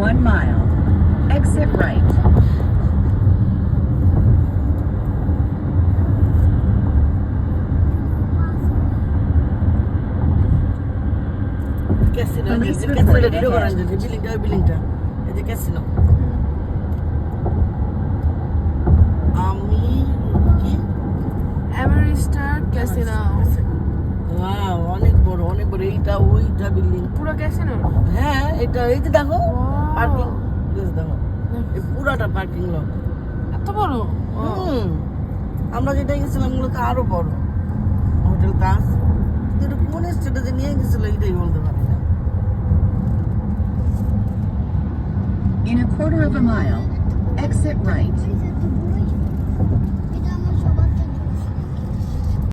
1 mile, exit right. Casino Police casino reported video করেন ahead. যে বিল্ডিংটা ওই বিল্ডিংটা এই যে ক্যাসিনো আমি কি এভারেস্টার ক্যাসিনো ওয়াও অনেক বড় এইটা ওইটা বিল্ডিং পুরো ক্যাসিনো হ্যাঁ এটা এই যে দেখো Wow. পার্কিং দেখো এই পুরাটা পার্কিং লট এত বড় আমরা যেটা গেছিলাম মূলত আরো বড় হোটেল তাজ কিন্তু কোন স্টেটে যে নিয়ে গেছিল এটাই বলতে পারি না In a quarter of a mile, exit right.